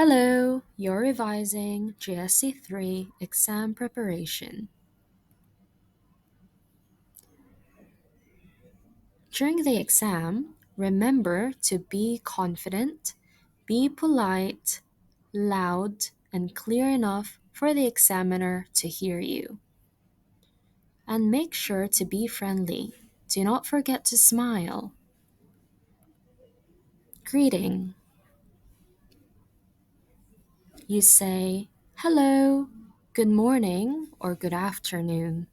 Hello, you're revising GESE 3 exam preparation. During the exam, remember to be confident, be polite, loud, and clear enough for the examiner to hear you. And make sure to be friendly. Do not forget to smile. Greeting. You say, hello, good morning, or good afternoon.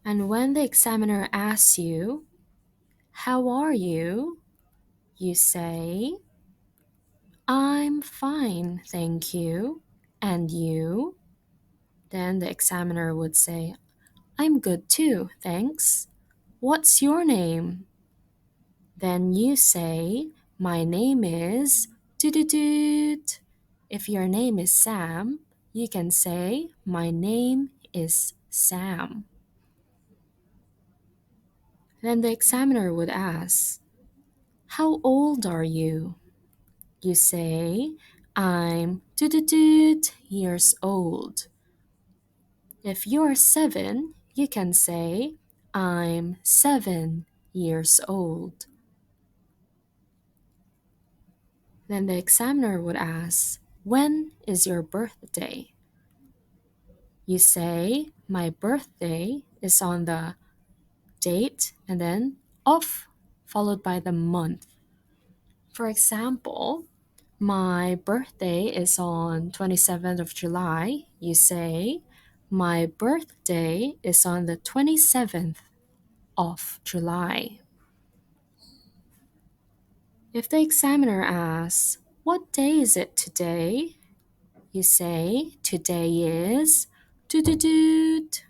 And when the examiner asks you, how are you? You say, I'm fine, thank you. And you? Then the examiner would say, I'm good too, thanks. What's your name? Then you say, my name is doot. If your name is Sam, you can say, my name is Sam. Then the examiner would ask, how old are you? You say, I'm years old. If you're 7, you can say, I'm 7 years old. Then the examiner would ask, when is your birthday? You say, my birthday is on the date and then off, followed by the month. For example, my birthday is on 27th of July. You say, my birthday is on the 27th of July. If the examiner asks, what day is it today? You say, today is doot.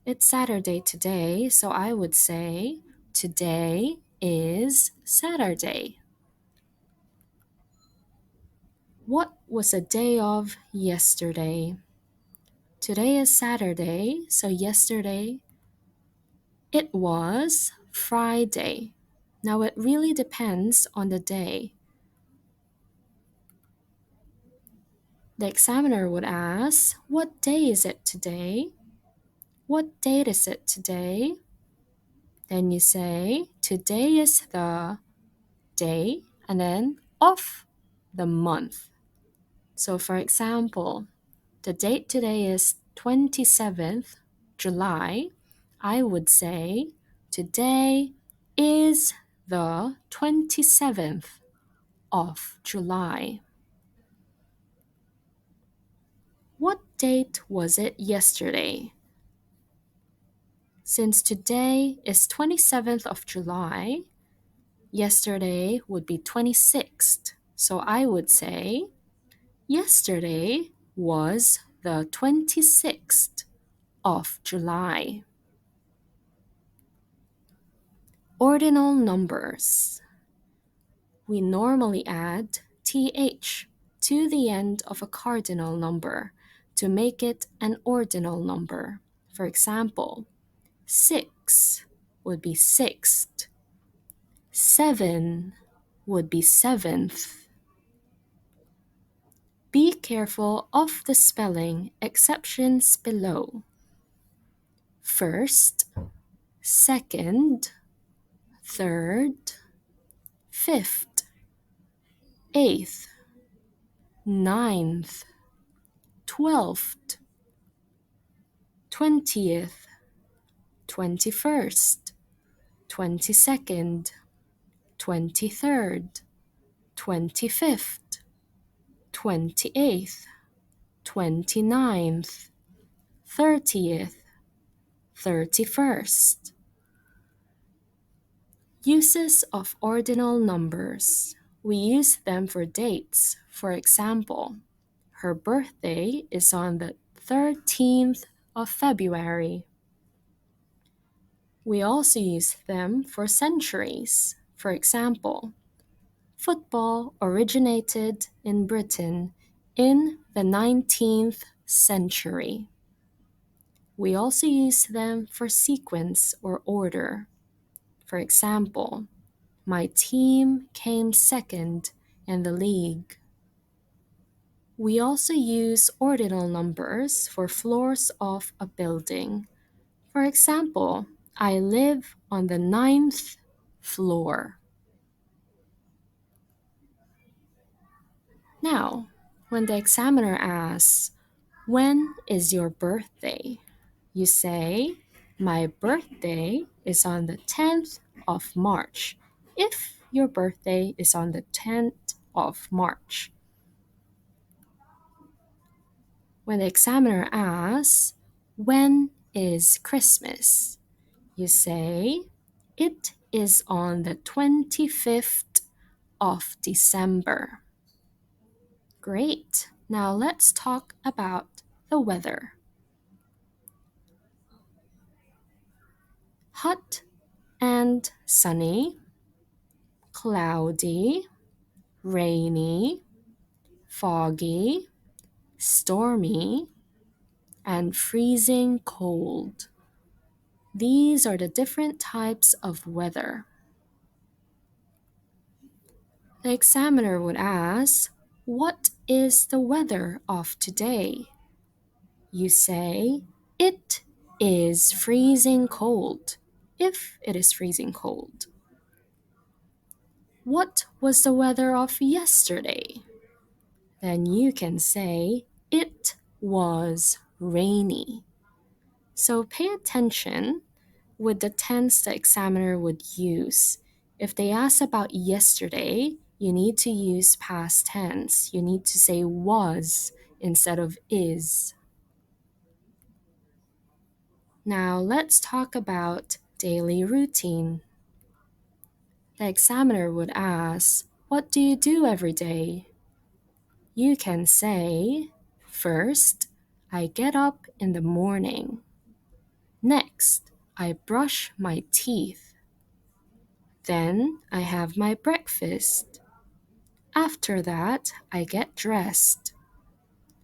It's Saturday today, so I would say, today is Saturday. What was the day of yesterday? Today is Saturday, so yesterday it was Friday. Now it really depends on the day. The examiner would ask, what day is it today? What date is it today? Then you say, today is the day, and then of the month. So for example, the date today is 27th July. I would say, today is the 27th of July. What date was it yesterday? Since today is 27th of July, yesterday would be 26th. So I would say, yesterday was the 26th of July. Ordinal numbers. We normally add th to the end of a cardinal number to make it an ordinal number. For example, 6 would be sixth. 7 would be seventh. Be careful of the spelling exceptions below. First, second, third, fifth, eighth, ninth, 12th, 20th, 21st, 22nd, 23rd, 25th, 28th, 29th, 30th, 31st. Uses of ordinal numbers. We use them for dates. For example, her birthday is on the 13th of February. We also use them for centuries. For example, football originated in Britain in the 19th century. We also use them for sequence or order. For example, My team came second in the league. We also use ordinal numbers for floors of a building. For example, I live on the 9th floor. Now, when the examiner asks, "When is your birthday?" you say, "My birthday is on the 10th of March," if your birthday is on the 10th of March. When the examiner asks, "When is Christmas?" you say, "It is on the 25th of December." Great. Now let's talk about the weather. Hot and sunny, cloudy, rainy, foggy, stormy, and freezing cold. These are the different types of weather. The examiner would ask, "What is the weather of today?" You say, "It is freezing cold," if it is freezing cold. "What was the weather of yesterday?" Then you can say, "It was rainy." So pay attention with the tense the examiner would use. If they ask about yesterday, you need to use past tense. You need to say was instead of is. Now let's talk about daily routine. The examiner would ask, "What do you do every day?" You can say, "First, I get up in the morning. Next, I brush my teeth. Then I have my breakfast. After that, I get dressed.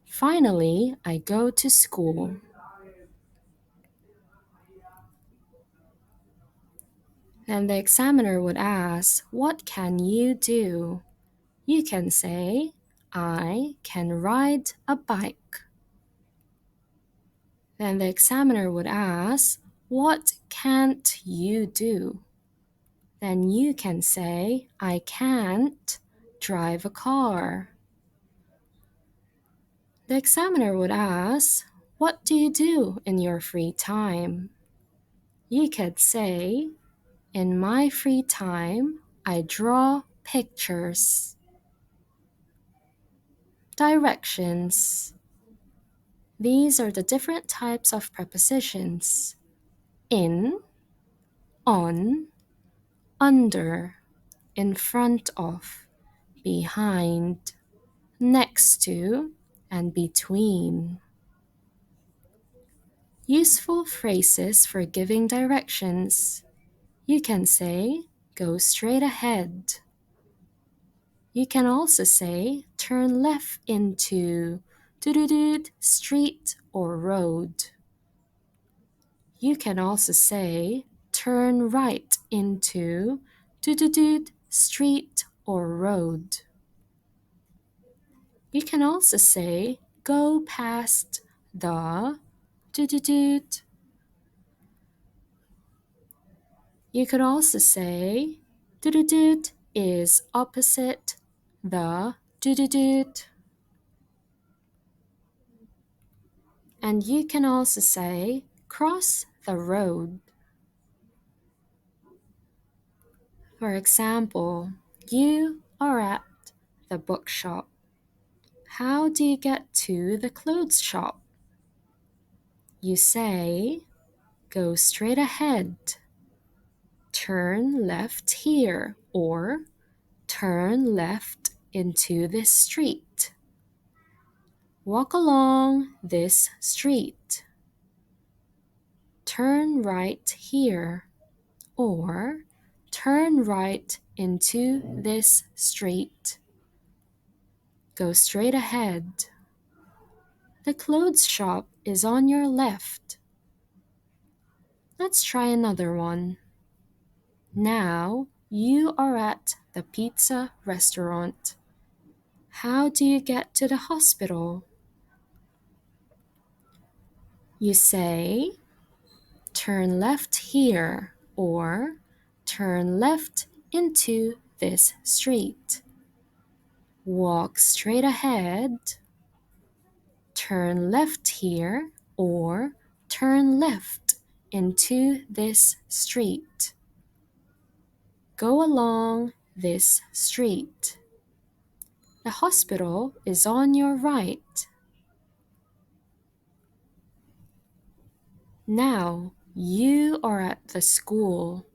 Finally, I go to school." Then the examiner would ask, "What can you do?" You can say, "I can ride a bike." Then the examiner would ask, "What can't you do?" Then you can say, "I can't drive a car." The examiner would ask, "What do you do in your free time?" You could say, "In my free time, I draw pictures." Directions. These are the different types of prepositions: in, on, under, in front of, behind, next to, and between. Useful phrases for giving directions. You can say, "Go straight ahead." You can also say, "Turn left into street or road." You can also say, "Turn right into street or road." You can also say, "Go past the You could also say, is opposite the And you can also say, "Cross the road." For example, you are at the bookshop. How do you get to the clothes shop? You say, "Go straight ahead. Turn left here," or "Turn left into this street." "Walk along this street." "Turn right here," or "Turn right into this street." Go straight ahead. The clothes shop is on your left. Let's try another one. Now, You are at the pizza restaurant. How do you get to the hospital? You say, turn left here, or turn left into this street. Walk straight ahead. Turn left here, or turn left into this street. Go along this street. The hospital is on your right. Now you are at the school.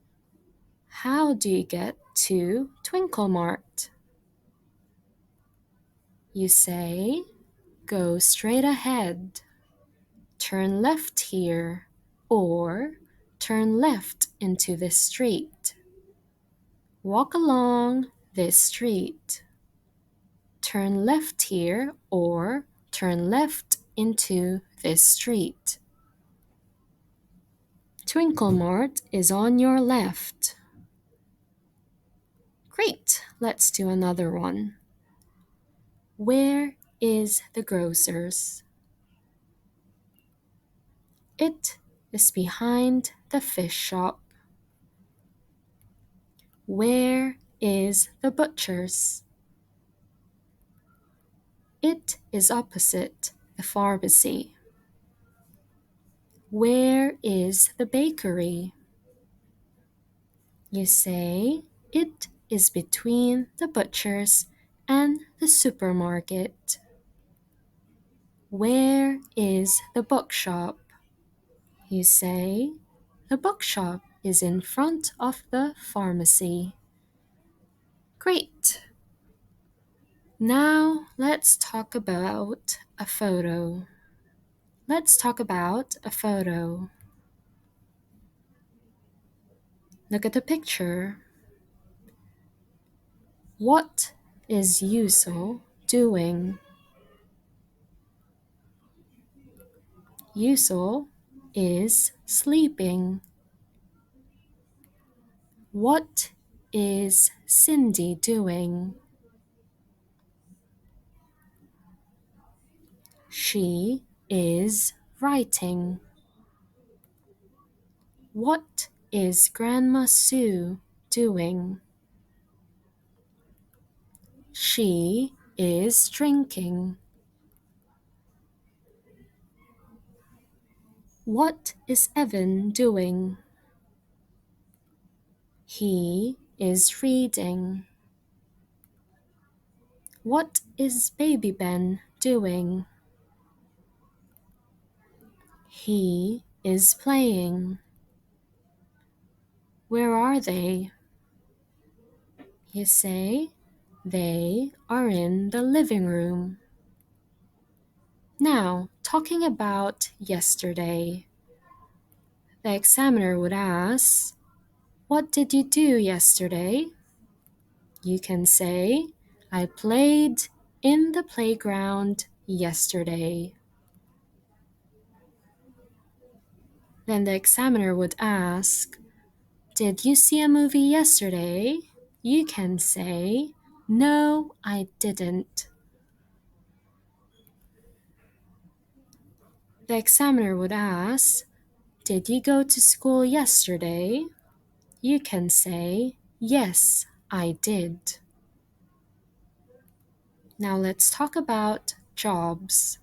How do you get to Twinkle Mart? You say, go straight ahead. Turn left here, or turn left into this street. Walk along this street. Turn left here, or turn left into this street. Twinkle Mart is on your left. Great, let's do another one. Where is the grocer's? It is behind the fish shop. Where is the butcher's? It is opposite the pharmacy. Where is the bakery? You say, it is between the butcher's and the supermarket. Where is the bookshop? You say, the bookshop is in front of the pharmacy. Great! Now let's talk about a photo. Let's talk about a photo. Look at the picture. What is Yuso doing? Yuso is sleeping. What is Cindy doing? She is writing. What is Grandma Sue doing? She is drinking. What is Evan doing? He is reading. What is Baby Ben doing? He is playing. Where are they? You say, they are in the living room. Now, talking about yesterday, the examiner would ask, what did you do yesterday? You can say, I played in the playground yesterday. Then the examiner would ask, did you see a movie yesterday? You can say, no, I didn't. The examiner would ask, did you go to school yesterday? You can say, yes, I did. Now let's talk about jobs.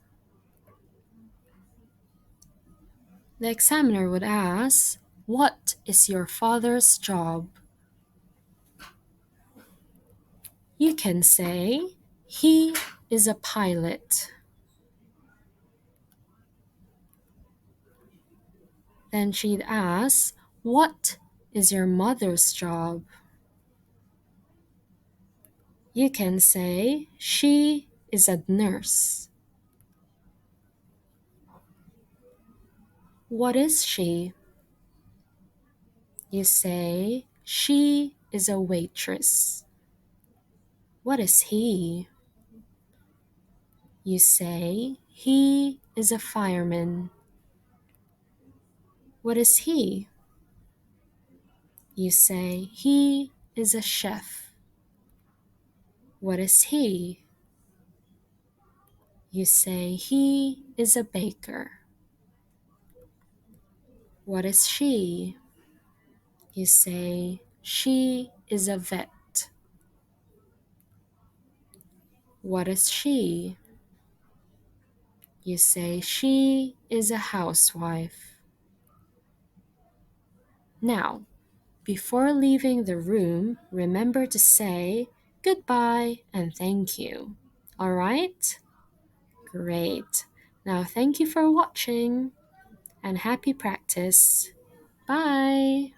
The examiner would ask, what is your father's job? You can say, he is a pilot. Then she'd ask, what is your mother's job? You can say, she is a nurse. What is she? You say, she is a waitress. What is he? You say, he is a fireman. What is he? You say, he is a chef. What is he? You say he is a baker. What is she? You say she is a vet. What is she? You say she is a housewife. Now, before leaving the room, remember to say goodbye and thank you. All right? Great. Now, thank you for watching and happy practice. Bye.